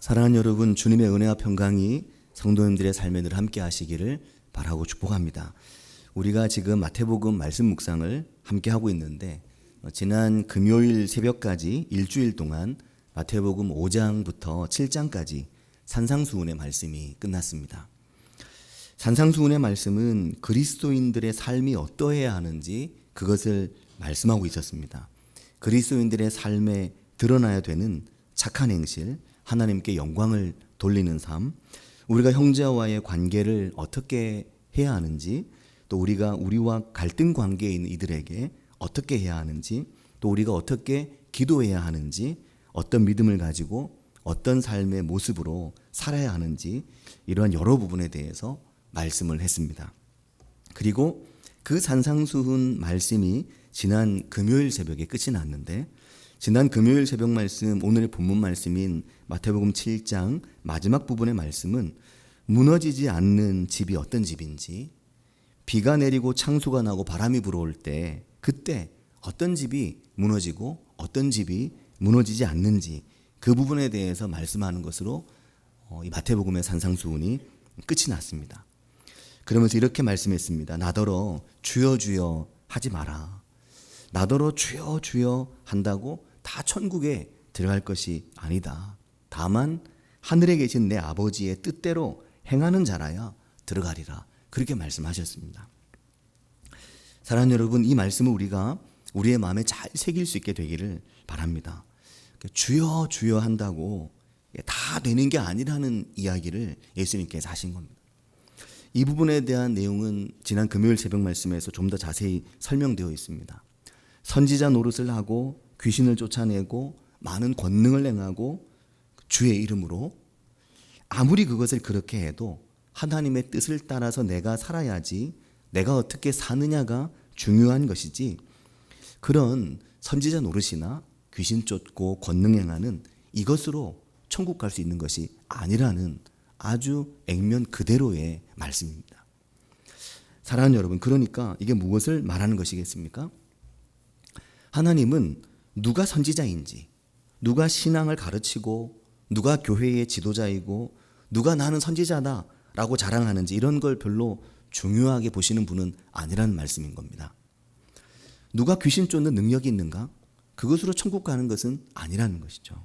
사랑하는 여러분, 주님의 은혜와 평강이 성도님들의 삶에 늘 함께 하시기를 바라고 축복합니다. 우리가 지금 마태복음 말씀 묵상을 함께 하고 있는데 지난 금요일 새벽까지 일주일 동안 마태복음 5장부터 7장까지 산상수훈의 말씀이 끝났습니다. 산상수훈의 말씀은 그리스도인들의 삶이 어떠해야 하는지 그것을 말씀하고 있었습니다. 그리스도인들의 삶에 드러나야 되는 착한 행실, 하나님께 영광을 돌리는 삶, 우리가 형제와의 관계를 어떻게 해야 하는지, 또 우리와 갈등 관계에 있는 이들에게 어떻게 해야 하는지, 또 우리가 어떻게 기도해야 하는지, 어떤 믿음을 가지고 어떤 삶의 모습으로 살아야 하는지, 이러한 여러 부분에 대해서 말씀을 했습니다. 그리고 그 산상수훈 말씀이 지난 금요일 새벽에 끝이 났는데, 지난 금요일 새벽 말씀, 오늘의 본문 말씀인 마태복음 7장 마지막 부분의 말씀은 무너지지 않는 집이 어떤 집인지, 비가 내리고 창수가 나고 바람이 불어올 때 그때 어떤 집이 무너지고 어떤 집이 무너지지 않는지 그 부분에 대해서 말씀하는 것으로 이 마태복음의 산상수훈이 끝이 났습니다. 그러면서 이렇게 말씀했습니다. 나더러 주여 주여 하지 마라. 나더러 주여 주여 한다고 다 천국에 들어갈 것이 아니다. 다만 하늘에 계신 내 아버지의 뜻대로 행하는 자라야 들어가리라. 그렇게 말씀하셨습니다. 사랑하는 여러분, 이 말씀을 우리가 우리의 마음에 잘 새길 수 있게 되기를 바랍니다. 주여 주여 한다고 다 되는 게 아니라는 이야기를 예수님께서 하신 겁니다. 이 부분에 대한 내용은 지난 금요일 새벽 말씀에서 좀 더 자세히 설명되어 있습니다. 선지자 노릇을 하고 귀신을 쫓아내고 많은 권능을 행하고 주의 이름으로 아무리 그것을 그렇게 해도 하나님의 뜻을 따라서 내가 살아야지, 내가 어떻게 사느냐가 중요한 것이지, 그런 선지자 노릇이나 귀신 쫓고 권능 행하는 이것으로 천국 갈 수 있는 것이 아니라는 아주 액면 그대로의 말씀입니다. 사랑하는 여러분, 그러니까 이게 무엇을 말하는 것이겠습니까? 하나님은 누가 선지자인지, 누가 신앙을 가르치고, 누가 교회의 지도자이고, 누가 나는 선지자다라고 자랑하는지 이런 걸 별로 중요하게 보시는 분은 아니라는 말씀인 겁니다. 누가 귀신 쫓는 능력이 있는가? 그것으로 천국 가는 것은 아니라는 것이죠.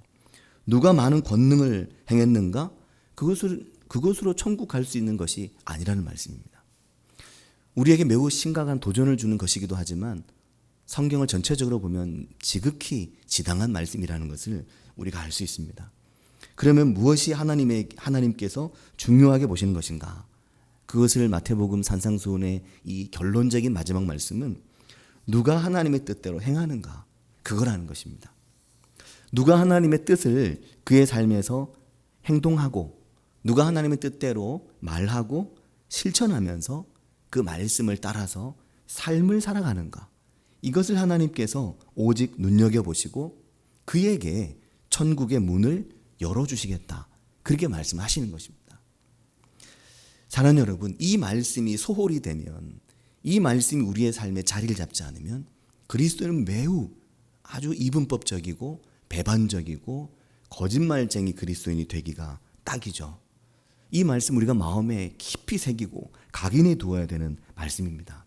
누가 많은 권능을 행했는가? 그것으로 천국 갈 수 있는 것이 아니라는 말씀입니다. 우리에게 매우 심각한 도전을 주는 것이기도 하지만 성경을 전체적으로 보면 지극히 지당한 말씀이라는 것을 우리가 알 수 있습니다. 그러면 무엇이 하나님께서 중요하게 보시는 것인가? 그것을 마태복음 산상수훈의 이 결론적인 마지막 말씀은 누가 하나님의 뜻대로 행하는가? 그거라는 것입니다. 누가 하나님의 뜻을 그의 삶에서 행동하고, 누가 하나님의 뜻대로 말하고 실천하면서 그 말씀을 따라서 삶을 살아가는가? 이것을 하나님께서 오직 눈여겨보시고 그에게 천국의 문을 열어주시겠다. 그렇게 말씀하시는 것입니다. 사랑하는 여러분, 이 말씀이 소홀히 되면, 이 말씀이 우리의 삶에 자리를 잡지 않으면 그리스도는 매우 아주 이분법적이고 배반적이고 거짓말쟁이 그리스도인이 되기가 딱이죠. 이 말씀 우리가 마음에 깊이 새기고 각인해 두어야 되는 말씀입니다.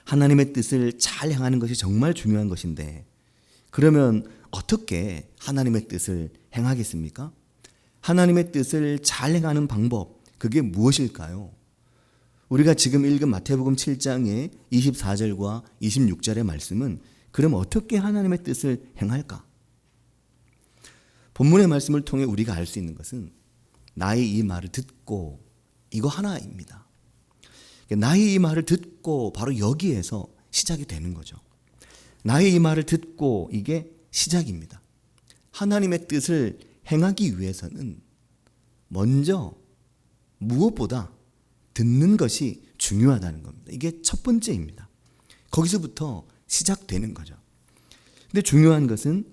하나님의 뜻을 잘 행하는 것이 정말 중요한 것인데, 그러면 어떻게 하나님의 뜻을 행하겠습니까? 하나님의 뜻을 잘 행하는 방법, 그게 무엇일까요? 우리가 지금 읽은 마태복음 7장의 24절과 26절의 말씀은 그럼 어떻게 하나님의 뜻을 행할까? 본문의 말씀을 통해 우리가 알 수 있는 것은 나의 이 말을 듣고, 이거 하나입니다. 나의 이 말을 듣고, 바로 여기에서 시작이 되는 거죠. 나의 이 말을 듣고, 이게 시작입니다. 하나님의 뜻을 행하기 위해서는 먼저 무엇보다 듣는 것이 중요하다는 겁니다. 이게 첫 번째입니다. 거기서부터 시작되는 거죠. 근데 중요한 것은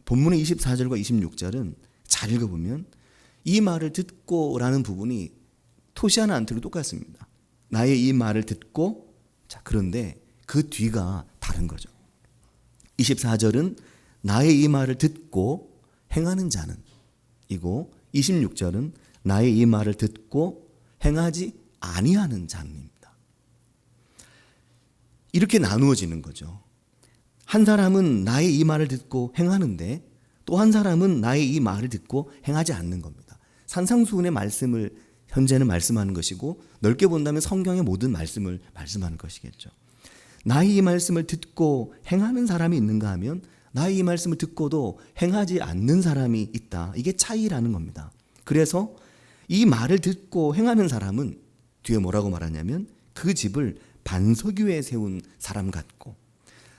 본문의 24절과 26절은 잘 읽어보면 이 말을 듣고라는 부분이 토시 하나 안 틀고 똑같습니다. 나의 이 말을 듣고, 그런데 그 뒤가 다른 거죠. 24절은 나의 이 말을 듣고 행하는 자는, 이고 26절은 나의 이 말을 듣고 행하지 아니하는 자입니다. 이렇게 나누어지는 거죠. 한 사람은 나의 이 말을 듣고 행하는데 또 한 사람은 나의 이 말을 듣고 행하지 않는 겁니다. 산상수훈의 말씀을 현재는 말씀하는 것이고 넓게 본다면 성경의 모든 말씀을 말씀하는 것이겠죠. 나의 이 말씀을 듣고 행하는 사람이 있는가 하면 나의 이 말씀을 듣고도 행하지 않는 사람이 있다. 이게 차이라는 겁니다. 그래서 이 말을 듣고 행하는 사람은 뒤에 뭐라고 말하냐면 그 집을 반석 위에 세운 사람 같고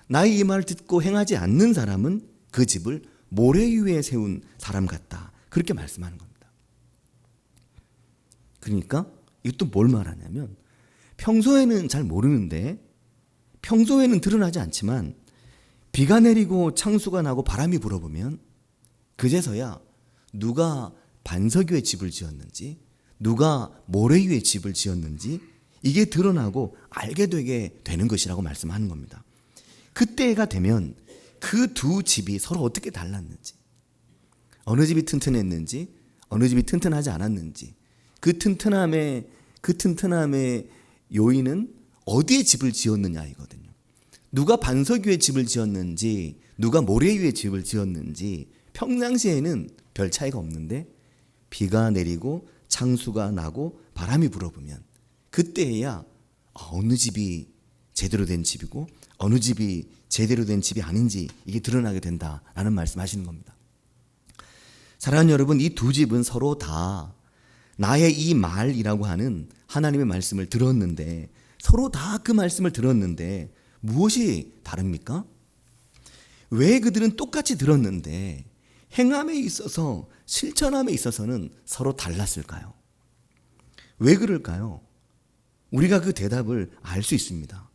나의 이 말을 듣고 행하지 않는 사람은 그 집을 모래 위에 세운 사람 같다. 그렇게 말씀하는 겁니다. 그러니까 이것도 뭘 말하냐면 평소에는 잘 모르는데 평소에는 드러나지 않지만 비가 내리고 창수가 나고 바람이 불어보면 그제서야 누가 반석 위에 집을 지었는지 누가 모래 위에 집을 지었는지 이게 드러나고 알게 되게 되는 것이라고 말씀하는 겁니다. 그때가 되면 그 두 집이 서로 어떻게 달랐는지 어느 집이 튼튼했는지 어느 집이 튼튼하지 않았는지 그 튼튼함의 요인은 어디에 집을 지었느냐이거든요. 누가 반석 위에 집을 지었는지 누가 모래 위에 집을 지었는지 평상시에는 별 차이가 없는데 비가 내리고 창수가 나고 바람이 불어보면 그때야 어느 집이 제대로 된 집이고 어느 집이 제대로 된 집이 아닌지 이게 드러나게 된다라는 말씀하시는 겁니다. 사랑하는 여러분, 이 두 집은 서로 다 나의 이 말이라고 하는 하나님의 말씀을 들었는데 서로 다 그 말씀을 들었는데 무엇이 다릅니까? 왜 그들은 똑같이 들었는데 행함에 있어서 실천함에 있어서는 서로 달랐을까요? 왜 그럴까요? 우리가 그 대답을 알 수 있습니다.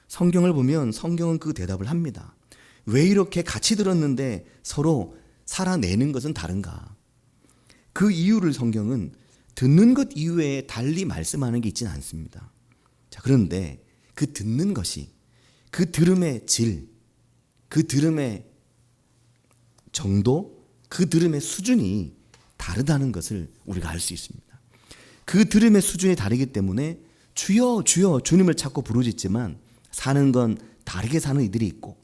성경을 보면 성경은 그 대답을 합니다. 왜 이렇게 같이 들었는데 서로 살아내는 것은 다른가? 그 이유를 성경은 듣는 것 이외에 달리 말씀하는 게 있지는 않습니다. 자, 그런데 그 듣는 것이 그 들음의 질, 그 들음의 정도, 그 들음의 수준이 다르다는 것을 우리가 알 수 있습니다. 그 들음의 수준이 다르기 때문에 주여 주여 주님을 찾고 부르짖지만 사는 건 다르게 사는 이들이 있고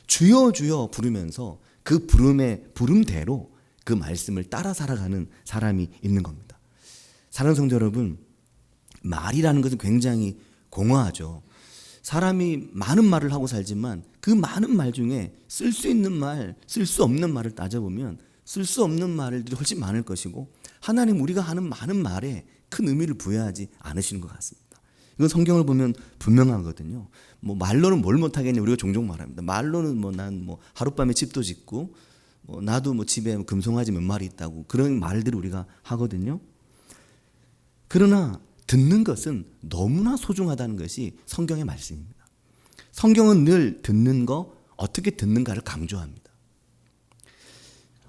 주여 주여 부르면서 그 부름대로 그 말씀을 따라 살아가는 사람이 있는 겁니다. 사랑하는 성도 여러분, 말이라는 것은 굉장히 공허하죠. 사람이 많은 말을 하고 살지만 그 많은 말 중에 쓸 수 있는 말, 쓸 수 없는 말을 따져보면 쓸 수 없는 말들이 훨씬 많을 것이고 하나님 우리가 하는 많은 말에 큰 의미를 부여하지 않으시는 것 같습니다. 이건 성경을 보면 분명하거든요. 뭐 말로는 뭘 못하겠냐 우리가 종종 말합니다. 말로는 난 하룻밤에 집도 짓고 나도 집에 금송아지 몇 마리 있다고 그런 말들을 우리가 하거든요. 그러나 듣는 것은 너무나 소중하다는 것이 성경의 말씀입니다. 성경은 늘 듣는 거, 어떻게 듣는가를 강조합니다.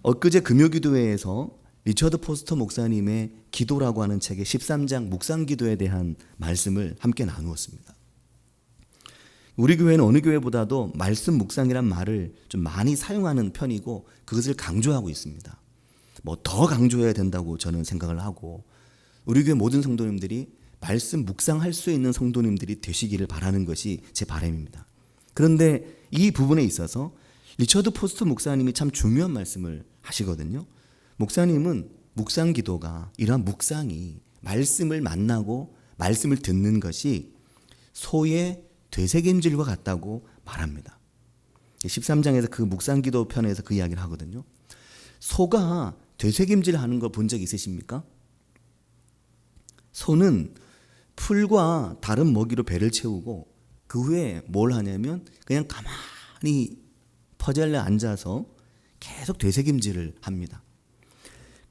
엊그제 금요기도회에서 리처드 포스터 목사님의 기도라고 하는 책의 13장 묵상기도에 대한 말씀을 함께 나누었습니다. 우리 교회는 어느 교회보다도 말씀 묵상이란 말을 좀 많이 사용하는 편이고 그것을 강조하고 있습니다. 더 강조해야 된다고 저는 생각을 하고 우리 교회 모든 성도님들이 말씀 묵상할 수 있는 성도님들이 되시기를 바라는 것이 제 바람입니다. 그런데 이 부분에 있어서 리처드 포스터 목사님이 참 중요한 말씀을 하시거든요. 목사님은 묵상 기도가 이러한 묵상이 말씀을 만나고 말씀을 듣는 것이 소의 되새김질과 같다고 말합니다. 13장에서 그 묵상 기도 편에서 그 이야기를 하거든요. 소가 되새김질 하는 걸 본 적 있으십니까? 소는 풀과 다른 먹이로 배를 채우고 그 후에 뭘 하냐면 그냥 가만히 퍼젤에 앉아서 계속 되새김질을 합니다.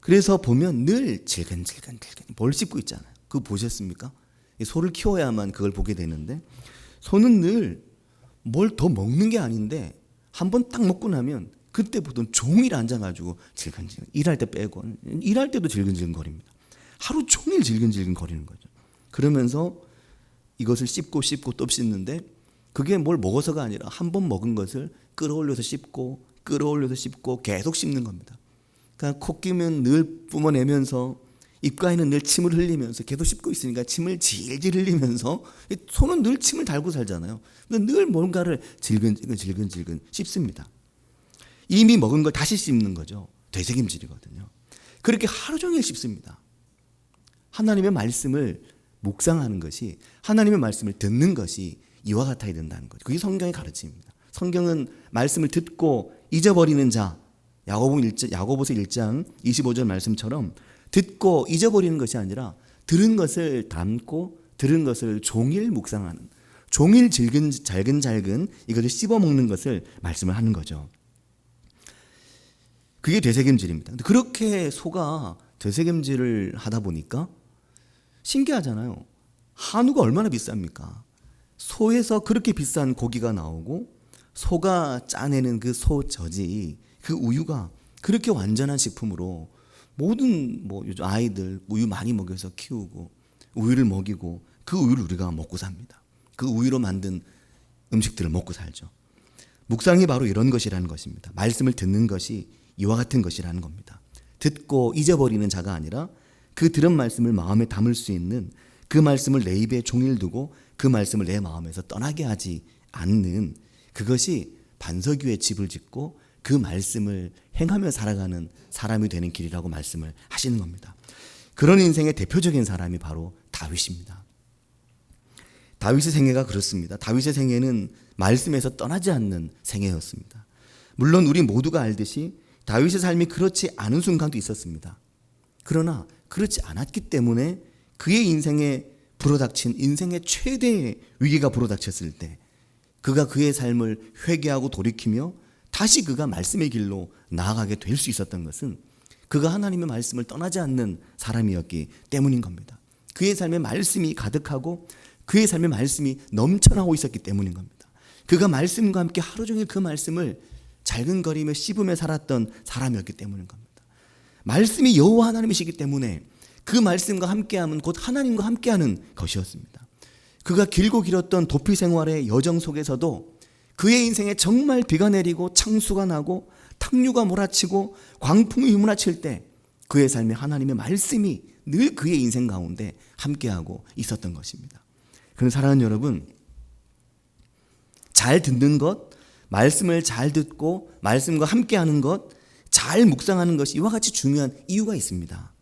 그래서 보면 늘 질근질근 뭘 씹고 있잖아요. 그거 보셨습니까? 소를 키워야만 그걸 보게 되는데 소는 늘 뭘 더 먹는 게 아닌데 한번 딱 먹고 나면 그때부터 종일 앉아가지고 질근질근 일할 때 빼고 일할 때도 질근질근 거립니다. 하루 종일 질근질근 거리는 거죠. 그러면서 이것을 씹고 또 씹는데 그게 뭘 먹어서가 아니라 한 번 먹은 것을 끌어올려서 씹고 계속 씹는 겁니다. 그러니까 코 끼면 늘 뿜어내면서 입가에는 늘 침을 흘리면서 계속 씹고 있으니까 침을 질질 흘리면서 손은 늘 침을 달고 살잖아요. 근데 늘 뭔가를 질근질근 씹습니다. 이미 먹은 걸 다시 씹는 거죠. 되새김질이거든요. 그렇게 하루 종일 씹습니다. 하나님의 말씀을 묵상하는 것이, 하나님의 말씀을 듣는 것이 이와 같아야 된다는 거죠. 그게 성경의 가르침입니다. 성경은 말씀을 듣고 잊어버리는 자, 야고보서 1장 25절 말씀처럼 듣고 잊어버리는 것이 아니라 들은 것을 담고 들은 것을 종일 묵상하는, 종일 잘근잘근 이것을 씹어먹는 것을 말씀을 하는 거죠. 그게 되새김질입니다. 근데 그렇게 소가 되새김질을 하다 보니까 신기하잖아요. 한우가 얼마나 비쌉니까? 소에서 그렇게 비싼 고기가 나오고 소가 짜내는 그 소젖이, 그 우유가 그렇게 완전한 식품으로 모든 요즘 아이들 우유 많이 먹여서 키우고 우유를 먹이고 그 우유를 우리가 먹고 삽니다. 그 우유로 만든 음식들을 먹고 살죠. 묵상이 바로 이런 것이라는 것입니다. 말씀을 듣는 것이 이와 같은 것이라는 겁니다. 듣고 잊어버리는 자가 아니라 그 들은 말씀을 마음에 담을 수 있는, 그 말씀을 내 입에 종일 두고 그 말씀을 내 마음에서 떠나게 하지 않는, 그것이 반석 위에 집을 짓고 그 말씀을 행하며 살아가는 사람이 되는 길이라고 말씀을 하시는 겁니다. 그런 인생의 대표적인 사람이 바로 다윗입니다. 다윗의 생애가 그렇습니다. 다윗의 생애는 말씀에서 떠나지 않는 생애였습니다. 물론 우리 모두가 알듯이 다윗의 삶이 그렇지 않은 순간도 있었습니다. 그러나 그렇지 않았기 때문에 그의 인생에 불어닥친 인생의 최대의 위기가 불어닥쳤을 때 그가 그의 삶을 회개하고 돌이키며 다시 그가 말씀의 길로 나아가게 될 수 있었던 것은 그가 하나님의 말씀을 떠나지 않는 사람이었기 때문인 겁니다. 그의 삶에 말씀이 가득하고 그의 삶에 말씀이 넘쳐나고 있었기 때문인 겁니다. 그가 말씀과 함께 하루 종일 그 말씀을 잘근거리며 씹으며 살았던 사람이었기 때문인 겁니다. 말씀이 여호와 하나님이시기 때문에 그 말씀과 함께함은 곧 하나님과 함께하는 것이었습니다. 그가 길고 길었던 도피 생활의 여정 속에서도 그의 인생에 정말 비가 내리고 창수가 나고 탕류가 몰아치고 광풍이 휘몰아칠 때 그의 삶에 하나님의 말씀이 늘 그의 인생 가운데 함께하고 있었던 것입니다. 그런 사랑하는 여러분, 잘 듣는 것, 말씀을 잘 듣고 말씀과 함께하는 것, 잘 묵상하는 것이 이와 같이 중요한 이유가 있습니다.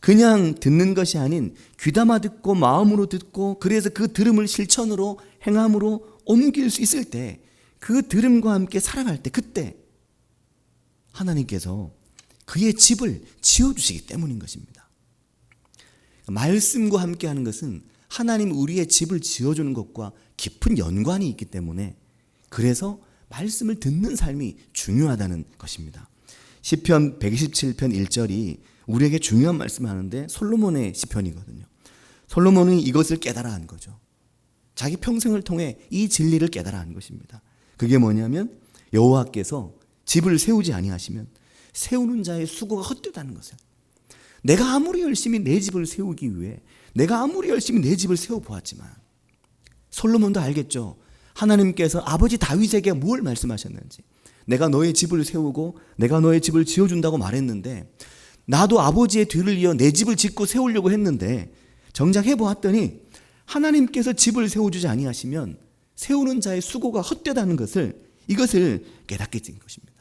그냥 듣는 것이 아닌 귀담아 듣고 마음으로 듣고 그래서 그 들음을 실천으로 행함으로 옮길 수 있을 때, 그 들음과 함께 살아갈 때, 그때 하나님께서 그의 집을 지어주시기 때문인 것입니다. 말씀과 함께하는 것은 하나님 우리의 집을 지어주는 것과 깊은 연관이 있기 때문에 그래서 말씀을 듣는 삶이 중요하다는 것입니다. 시편 127편 1절이 우리에게 중요한 말씀을 하는데 솔로몬의 시편이거든요. 솔로몬은 이것을 깨달아 한 거죠. 자기 평생을 통해 이 진리를 깨달아 한 것입니다. 그게 뭐냐면 여호와께서 집을 세우지 아니하시면 세우는 자의 수고가 헛되다는 것을. 내가 아무리 열심히 내 집을 세우기 위해 내가 아무리 열심히 내 집을 세워보았지만 솔로몬도 알겠죠. 하나님께서 아버지 다윗에게 뭘 말씀하셨는지. 내가 너의 집을 세우고 내가 너의 집을 지어준다고 말했는데 나도 아버지의 뒤를 이어 내 집을 짓고 세우려고 했는데 정작 해보았더니 하나님께서 집을 세워주지 아니하시면 세우는 자의 수고가 헛되다는 것을, 이것을 깨닫게 된 것입니다.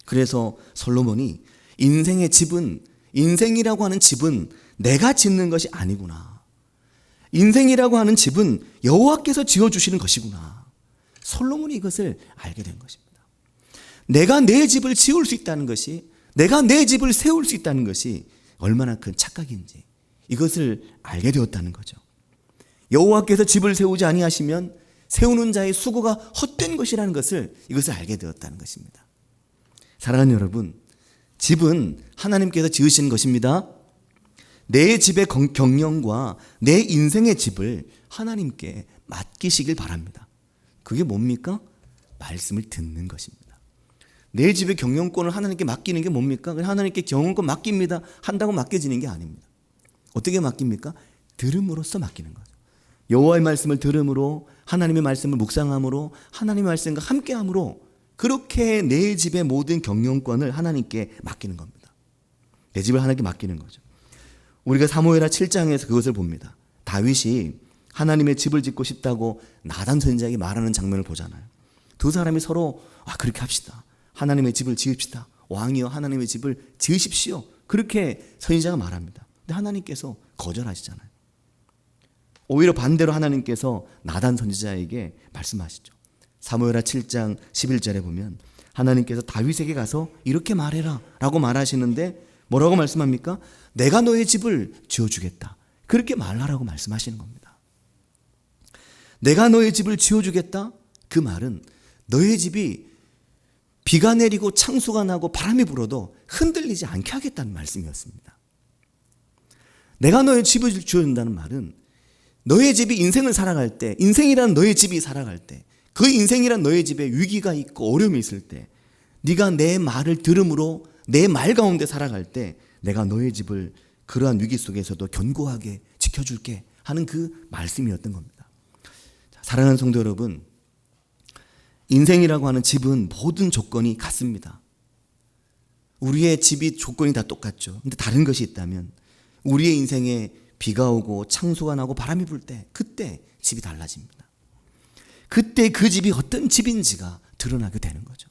그래서 솔로몬이 인생의 집은, 인생이라고 하는 집은 내가 짓는 것이 아니구나. 인생이라고 하는 집은 여호와께서 지어주시는 것이구나. 솔로몬이 이것을 알게 된 것입니다. 내가 내 집을 지을 수 있다는 것이, 내가 내 집을 세울 수 있다는 것이 얼마나 큰 착각인지 이것을 알게 되었다는 거죠. 여호와께서 집을 세우지 아니하시면 세우는 자의 수고가 헛된 것이라는 것을, 이것을 알게 되었다는 것입니다. 사랑하는 여러분, 집은 하나님께서 지으신 것입니다. 내 집의 경영과 내 인생의 집을 하나님께 맡기시길 바랍니다. 그게 뭡니까? 말씀을 듣는 것입니다. 내 집의 경영권을 하나님께 맡기는 게 뭡니까? 하나님께 경영권 맡깁니다 한다고 맡겨지는 게 아닙니다. 어떻게 맡깁니까? 들음으로써 맡기는 거죠. 여호와의 말씀을 들음으로, 하나님의 말씀을 묵상함으로, 하나님의 말씀과 함께함으로 그렇게 내 집의 모든 경영권을 하나님께 맡기는 겁니다. 내 집을 하나님께 맡기는 거죠. 우리가 사무엘하 7장에서 그것을 봅니다. 다윗이 하나님의 집을 짓고 싶다고 나단 선지자에게 말하는 장면을 보잖아요. 두 사람이 서로 그렇게 합시다. 하나님의 집을 지읍시다. 왕이여 하나님의 집을 지으십시오. 그렇게 선지자가 말합니다. 근데 하나님께서 거절하시잖아요. 오히려 반대로 하나님께서 나단 선지자에게 말씀하시죠. 사무엘하 7장 11절에 보면 하나님께서 다윗에게 가서 이렇게 말해라 라고 말하시는데 뭐라고 말씀합니까? 내가 너의 집을 지어주겠다. 그렇게 말하라고 말씀하시는 겁니다. 내가 너의 집을 지어주겠다? 그 말은 너의 집이 비가 내리고 창수가 나고 바람이 불어도 흔들리지 않게 하겠다는 말씀이었습니다. 내가 너의 집을 지어준다는 말은 너의 집이 인생을 살아갈 때, 인생이란 너의 집이 살아갈 때, 그 인생이란 너의 집에 위기가 있고 어려움이 있을 때, 네가 내 말을 들음으로 내 말 가운데 살아갈 때 내가 너의 집을 그러한 위기 속에서도 견고하게 지켜줄게 하는 그 말씀이었던 겁니다. 사랑하는 성도 여러분, 인생이라고 하는 집은 모든 조건이 같습니다. 우리의 집이 조건이 다 똑같죠. 근데 다른 것이 있다면 우리의 인생에 비가 오고 창수가 나고 바람이 불 때 그때 집이 달라집니다. 그때 그 집이 어떤 집인지가 드러나게 되는 거죠.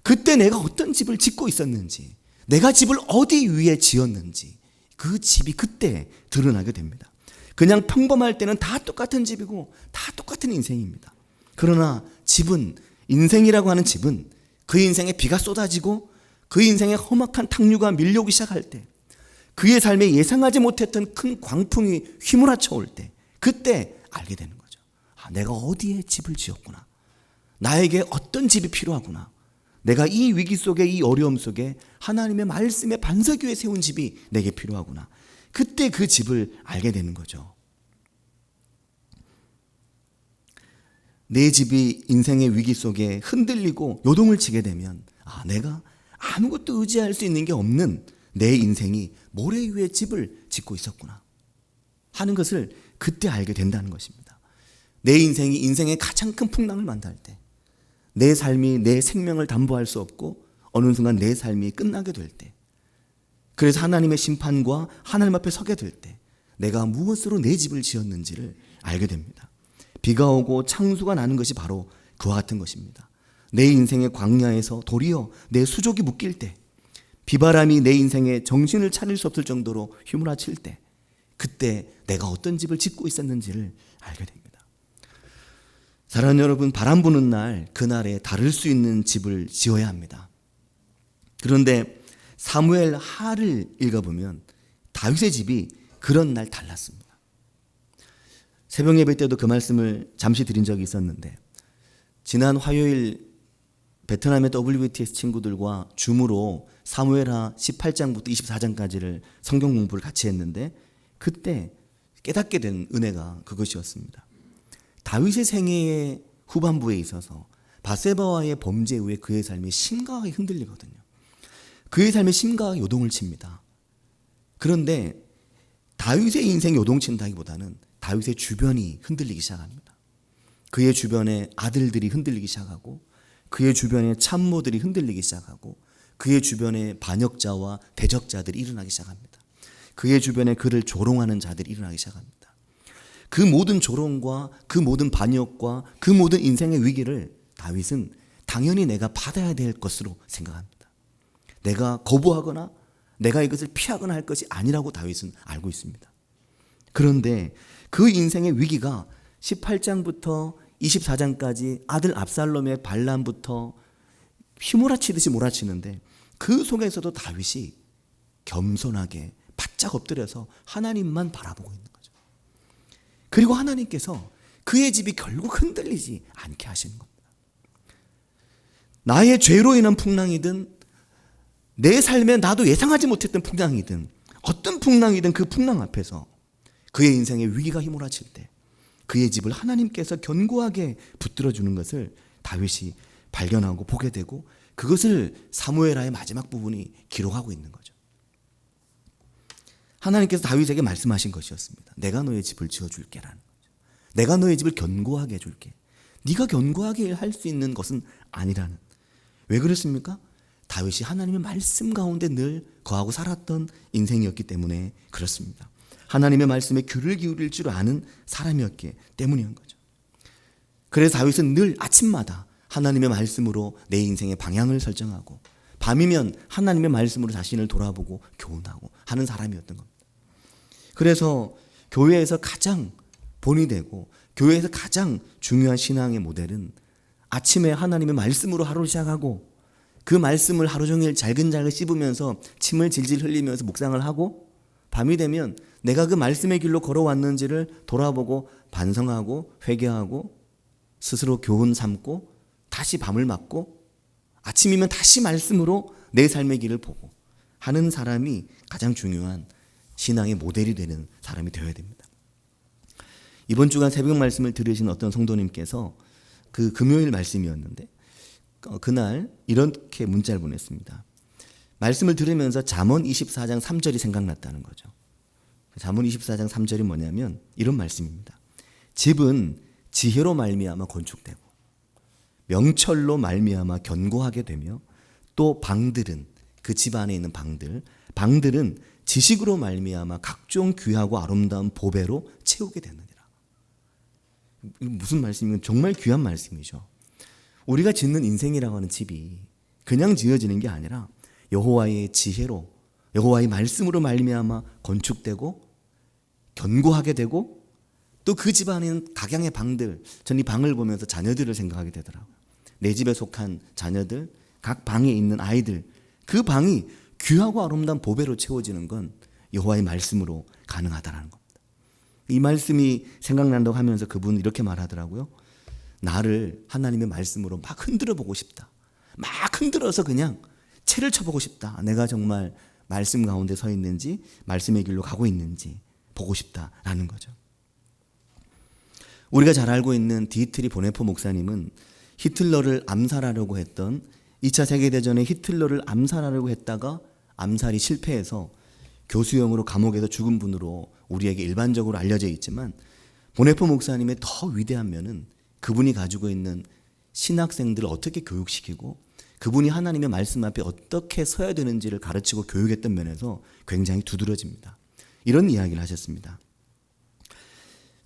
그때 내가 어떤 집을 짓고 있었는지, 내가 집을 어디 위에 지었는지 그 집이 그때 드러나게 됩니다. 그냥 평범할 때는 다 똑같은 집이고 다 똑같은 인생입니다. 그러나 집은, 인생이라고 하는 집은 그 인생에 비가 쏟아지고 그 인생에 험악한 탕류가 밀려오기 시작할 때, 그의 삶에 예상하지 못했던 큰 광풍이 휘몰아쳐 올 때 그때 알게 되는 거죠. 내가 어디에 집을 지었구나. 나에게 어떤 집이 필요하구나. 내가 이 위기 속에, 이 어려움 속에 하나님의 말씀의 반석 위에 세운 집이 내게 필요하구나. 그때 그 집을 알게 되는 거죠. 내 집이 인생의 위기 속에 흔들리고 요동을 치게 되면 내가 아무것도 의지할 수 있는 게 없는 내 인생이 모래 위에 집을 짓고 있었구나 하는 것을 그때 알게 된다는 것입니다. 내 인생이 인생의 가장 큰 풍랑을 만날 때, 내 삶이 내 생명을 담보할 수 없고 어느 순간 내 삶이 끝나게 될 때, 그래서 하나님의 심판과 하나님 앞에 서게 될 때 내가 무엇으로 내 집을 지었는지를 알게 됩니다. 비가 오고 창수가 나는 것이 바로 그와 같은 것입니다. 내 인생의 광야에서 도리어 내 수족이 묶일 때, 비바람이 내 인생에 정신을 차릴 수 없을 정도로 휘몰아칠 때, 그때 내가 어떤 집을 짓고 있었는지를 알게 됩니다. 사랑하는 여러분, 바람 부는 날, 그날에 다를 수 있는 집을 지어야 합니다. 그런데 사무엘 하를 읽어보면 다윗의 집이 그런 날 달랐습니다. 새벽 예배 때도 그 말씀을 잠시 드린 적이 있었는데, 지난 화요일 베트남의 WTS 친구들과 줌으로 사무엘하 18장부터 24장까지를 성경 공부를 같이 했는데, 그때 깨닫게 된 은혜가 그것이었습니다. 다윗의 생애의 후반부에 있어서 바세바와의 범죄 이후에 그의 삶이 심각하게 흔들리거든요. 그의 삶이 심각하게 요동을 칩니다. 그런데 다윗의 인생이 요동친다기보다는 다윗의 주변이 흔들리기 시작합니다. 그의 주변에 아들들이 흔들리기 시작하고, 그의 주변에 참모들이 흔들리기 시작하고, 그의 주변에 반역자와 대적자들이 일어나기 시작합니다. 그의 주변에 그를 조롱하는 자들이 일어나기 시작합니다. 그 모든 조롱과 그 모든 반역과 그 모든 인생의 위기를 다윗은 당연히 내가 받아야 될 것으로 생각합니다. 내가 거부하거나 내가 이것을 피하거나 할 것이 아니라고 다윗은 알고 있습니다. 그런데 그 인생의 위기가 18장부터 24장까지 아들 압살롬의 반란부터 휘몰아치듯이 몰아치는데, 그 속에서도 다윗이 겸손하게 바짝 엎드려서 하나님만 바라보고 있는 거죠. 그리고 하나님께서 그의 집이 결국 흔들리지 않게 하시는 겁니다. 나의 죄로 인한 풍랑이든 내 삶에 나도 예상하지 못했던 풍랑이든 어떤 풍랑이든 그 풍랑 앞에서 그의 인생의 위기가 휘몰아칠 때 그의 집을 하나님께서 견고하게 붙들어 주는 것을 다윗이 발견하고 보게 되고, 그것을 사무엘하의 마지막 부분이 기록하고 있는 거죠. 하나님께서 다윗에게 말씀하신 것이었습니다. 내가 너의 집을 지어줄게라는 거죠. 내가 너의 집을 견고하게 해줄게. 네가 견고하게 할 수 있는 것은 아니라는, 왜 그렇습니까? 다윗이 하나님의 말씀 가운데 늘 거하고 살았던 인생이었기 때문에 그렇습니다. 하나님의 말씀에 귀를 기울일 줄 아는 사람이었기 때문인 거죠. 그래서 다윗은 늘 아침마다 하나님의 말씀으로 내 인생의 방향을 설정하고 밤이면 하나님의 말씀으로 자신을 돌아보고 교훈하고 하는 사람이었던 겁니다. 그래서 교회에서 가장 본이 되고 교회에서 가장 중요한 신앙의 모델은 아침에 하나님의 말씀으로 하루를 시작하고 그 말씀을 하루 종일 잘근잘근 씹으면서 침을 질질 흘리면서 묵상을 하고 밤이 되면 내가 그 말씀의 길로 걸어왔는지를 돌아보고 반성하고 회개하고 스스로 교훈 삼고 다시 밤을 맞고 아침이면 다시 말씀으로 내 삶의 길을 보고 하는 사람이 가장 중요한 신앙의 모델이 되는 사람이 되어야 됩니다. 이번 주간 새벽 말씀을 들으신 어떤 성도님께서 그 금요일 말씀이었는데 그날 이렇게 문자를 보냈습니다. 말씀을 들으면서 잠언 24장 3절이 생각났다는 거죠. 잠언 24장 3절이 뭐냐면 이런 말씀입니다. 집은 지혜로 말미암아 건축되고 명철로 말미암아 견고하게 되며 또 방들은 그 집 안에 있는 방들은 지식으로 말미암아 각종 귀하고 아름다운 보배로 채우게 되느니라. 무슨 말씀이면 정말 귀한 말씀이죠. 우리가 짓는 인생이라고 하는 집이 그냥 지어지는 게 아니라 여호와의 지혜로 여호와의 말씀으로 말미암아 건축되고 견고하게 되고 또 그 집 안에 있는 각양의 방들, 전 이 방을 보면서 자녀들을 생각하게 되더라고요. 내 집에 속한 자녀들, 각 방에 있는 아이들, 그 방이 귀하고 아름다운 보배로 채워지는 건 여호와의 말씀으로 가능하다는 겁니다. 이 말씀이 생각난다고 하면서 그분은 이렇게 말하더라고요. 나를 하나님의 말씀으로 막 흔들어 보고 싶다. 막 흔들어서 그냥 채를 쳐보고 싶다. 내가 정말 말씀 가운데 서 있는지 말씀의 길로 가고 있는지 보고 싶다라는 거죠. 우리가 잘 알고 있는 디트리 보네포 목사님은 히틀러를 암살하려고 했던 2차 세계대전에 히틀러를 암살하려고 했다가 암살이 실패해서 교수형으로 감옥에서 죽은 분으로 우리에게 일반적으로 알려져 있지만 보네포 목사님의 더 위대한 면은 그분이 가지고 있는 신학생들을 어떻게 교육시키고 그분이 하나님의 말씀 앞에 어떻게 서야 되는지를 가르치고 교육했던 면에서 굉장히 두드러집니다. 이런 이야기를 하셨습니다.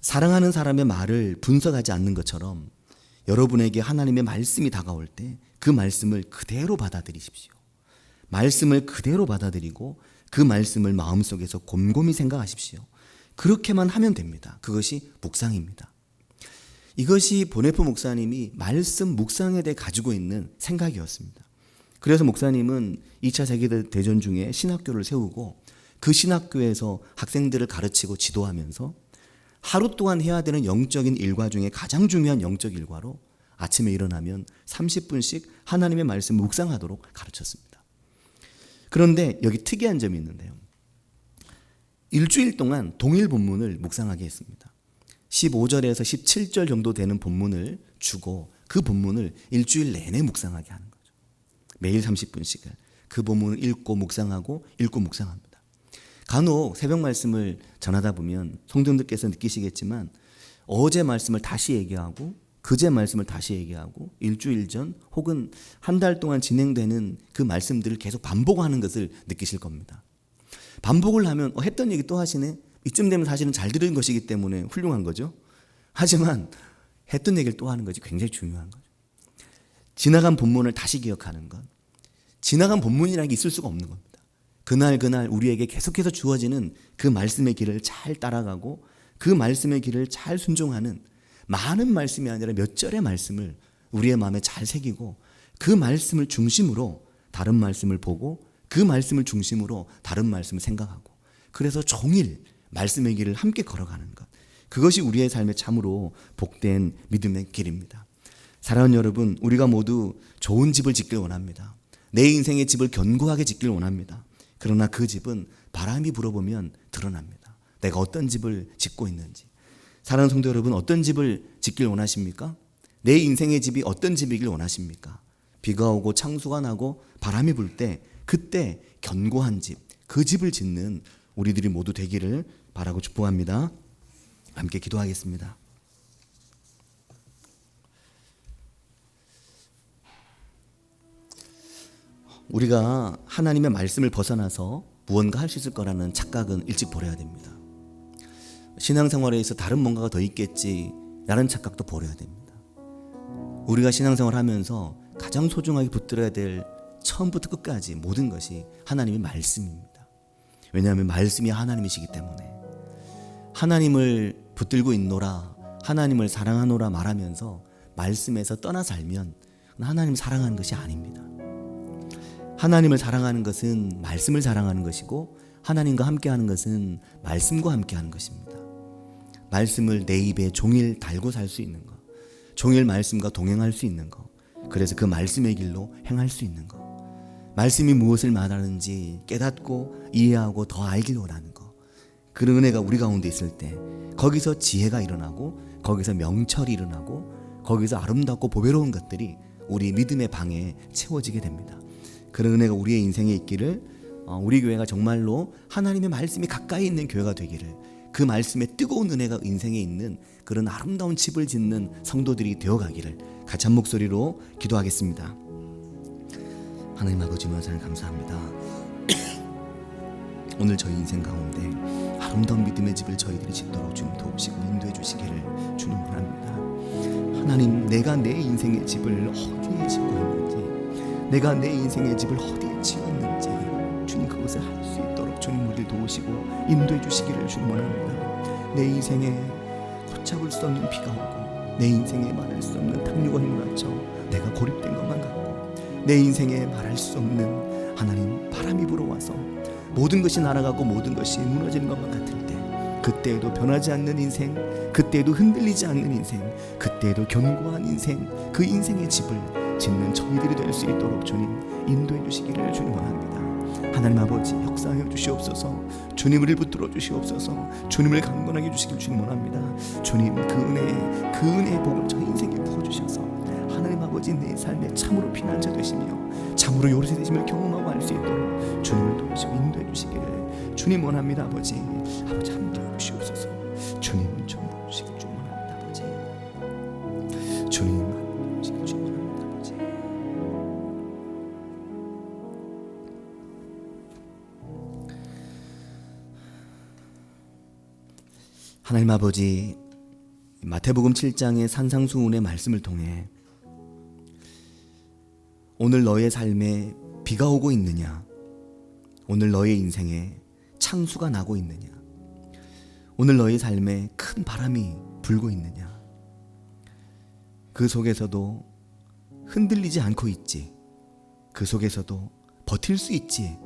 사랑하는 사람의 말을 분석하지 않는 것처럼 여러분에게 하나님의 말씀이 다가올 때 그 말씀을 그대로 받아들이십시오. 말씀을 그대로 받아들이고 그 말씀을 마음속에서 곰곰이 생각하십시오. 그렇게만 하면 됩니다. 그것이 묵상입니다. 이것이 보네포 목사님이 말씀 묵상에 대해 가지고 있는 생각이었습니다. 그래서 목사님은 2차 세계대전 중에 신학교를 세우고 그 신학교에서 학생들을 가르치고 지도하면서 하루 동안 해야 되는 영적인 일과 중에 가장 중요한 영적 일과로 아침에 일어나면 30분씩 하나님의 말씀 묵상하도록 가르쳤습니다. 그런데 여기 특이한 점이 있는데요. 일주일 동안 동일 본문을 묵상하게 했습니다. 15절에서 17절 정도 되는 본문을 주고 그 본문을 일주일 내내 묵상하게 하는 거죠. 매일 30분씩을 그 본문을 읽고 묵상하고 읽고 묵상합니다. 간혹 새벽 말씀을 전하다 보면 성도님들께서 느끼시겠지만 어제 말씀을 다시 얘기하고 그제 말씀을 다시 얘기하고 일주일 전 혹은 한 달 동안 진행되는 그 말씀들을 계속 반복하는 것을 느끼실 겁니다. 반복을 하면 했던 얘기 또 하시네. 이쯤 되면 사실은 잘 들은 것이기 때문에 훌륭한 거죠. 하지만 했던 얘기를 또 하는 것이 굉장히 중요한 거죠. 지나간 본문을 다시 기억하는 것. 지나간 본문이라는 게 있을 수가 없는 겁니다. 그날 우리에게 계속해서 주어지는 그 말씀의 길을 잘 따라가고 그 말씀의 길을 잘 순종하는 많은 말씀이 아니라 몇 절의 말씀을 우리의 마음에 잘 새기고 그 말씀을 중심으로 다른 말씀을 보고 그 말씀을 중심으로 다른 말씀을 생각하고 그래서 종일 말씀의 길을 함께 걸어가는 것. 그것이 우리의 삶에 참으로 복된 믿음의 길입니다. 사랑하는 여러분, 우리가 모두 좋은 집을 짓길 원합니다. 내 인생의 집을 견고하게 짓길 원합니다. 그러나 그 집은 바람이 불어보면 드러납니다. 내가 어떤 집을 짓고 있는지. 사랑하는 성도 여러분, 어떤 집을 짓길 원하십니까? 내 인생의 집이 어떤 집이길 원하십니까? 비가 오고 창수가 나고 바람이 불 때 그때 견고한 집, 그 집을 짓는 우리들이 모두 되기를 바라고 축복합니다. 함께 기도하겠습니다. 우리가 하나님의 말씀을 벗어나서 무언가 할 수 있을 거라는 착각은 일찍 버려야 됩니다. 신앙생활에서 다른 뭔가가 더 있겠지라는 착각도 버려야 됩니다. 우리가 신앙생활을 하면서 가장 소중하게 붙들어야 될 처음부터 끝까지 모든 것이 하나님의 말씀입니다. 왜냐하면 말씀이 하나님이시기 때문에. 하나님을 붙들고 있노라, 하나님을 사랑하노라 말하면서 말씀에서 떠나 살면 하나님을 사랑하는 것이 아닙니다. 하나님을 사랑하는 것은 말씀을 사랑하는 것이고, 하나님과 함께하는 것은 말씀과 함께하는 것입니다. 말씀을 내 입에 종일 달고 살 수 있는 것, 종일 말씀과 동행할 수 있는 것, 그래서 그 말씀의 길로 행할 수 있는 것, 말씀이 무엇을 말하는지 깨닫고 이해하고 더 알길 원하는 것, 그런 은혜가 우리 가운데 있을 때 거기서 지혜가 일어나고, 거기서 명철이 일어나고, 거기서 아름답고 보배로운 것들이 우리 믿음의 방에 채워지게 됩니다. 그런 은혜가 우리의 인생에 있기를, 우리 교회가 정말로 하나님의 말씀이 가까이 있는 교회가 되기를, 그 말씀의 뜨거운 은혜가 인생에 있는 그런 아름다운 집을 짓는 성도들이 되어가기를 같이 한 목소리로 기도하겠습니다. 하나님 아버지, 하나님 감사합니다. 오늘 저희 인생 가운데 아름다운 믿음의 집을 저희들이 짓도록 주님 도우시고 인도해 주시기를 주님 원합니다. 하나님, 내가 내 인생의 집을 어디에 짓고 있는지, 내가 내 인생의 집을 어디에 지었는지 주님 그것을 할 수 있도록 주님 우리를 도우시고 인도해 주시기를 주님 원합니다. 내 인생에 걷잡을 수 없는 비가 오고, 내 인생에 말할 수 없는 탕류가 휘몰아쳐 내가 고립된 것만 같고, 내 인생에 말할 수 없는 하나님 바람이 불어와서 모든 것이 날아가고 모든 것이 무너지는 것만 같을 때, 그때에도 변하지 않는 인생, 그때에도 흔들리지 않는 인생, 그때에도 견고한 인생, 그 인생의 집을 짓는 저희들이 될 수 있도록 주님 인도해 주시기를 주님 원합니다. 하나님 아버지, 역사하여 주시옵소서. 주님을 붙들어 주시옵소서. 주님을 강건하게 해주시길 주님 원합니다. 주님, 그 은혜의 복을 저희 인생에 부어주셔서 하나님 아버지, 내 삶에 참으로 피난처 되시며 참으로 요새 되심을 경험하고 할 수 있도록 주님을 도우시고 인도해 주시기를 주님 원합니다. 아버지 함께해 주시옵소서. 주님 전부 주시길 주님 원합니다. 아버지 주님 함께해 주시길 주님 원합니다. 아버지 하나님 아버지, 마태복음 7장의 산상수훈의 말씀을 통해 오늘 너의 삶에 비가 오고 있느냐, 오늘 너의 인생에 창수가 나고 있느냐, 오늘 너의 삶에 큰 바람이 불고 있느냐, 그 속에서도 흔들리지 않고 있지, 그 속에서도 버틸 수 있지,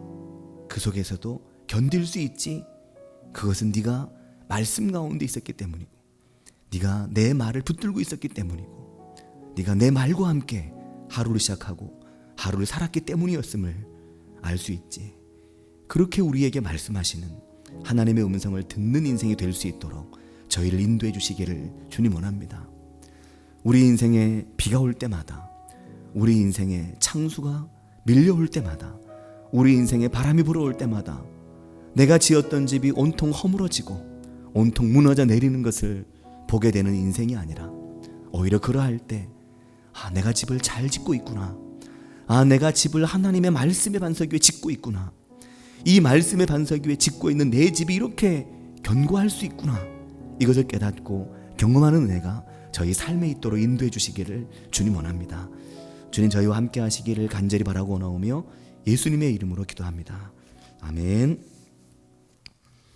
그 속에서도 견딜 수 있지, 그것은 네가 말씀 가운데 있었기 때문이고, 네가 내 말을 붙들고 있었기 때문이고, 네가 내 말과 함께 하루를 시작하고 하루를 살았기 때문이었음을 알 수 있지. 그렇게 우리에게 말씀하시는 하나님의 음성을 듣는 인생이 될 수 있도록 저희를 인도해 주시기를 주님 원합니다. 우리 인생에 비가 올 때마다, 우리 인생에 창수가 밀려올 때마다, 우리 인생에 바람이 불어올 때마다 내가 지었던 집이 온통 허물어지고 온통 무너져 내리는 것을 보게 되는 인생이 아니라, 오히려 그러할 때 내가 집을 잘 짓고 있구나, 내가 집을 하나님의 말씀의 반석 위에 짓고 있구나, 이 말씀의 반석 위에 짓고 있는 내 집이 이렇게 견고할 수 있구나, 이것을 깨닫고 경험하는 은혜가 저희 삶에 있도록 인도해 주시기를 주님 원합니다. 주님, 저희와 함께 하시기를 간절히 바라고 나오며 예수님의 이름으로 기도합니다. 아멘.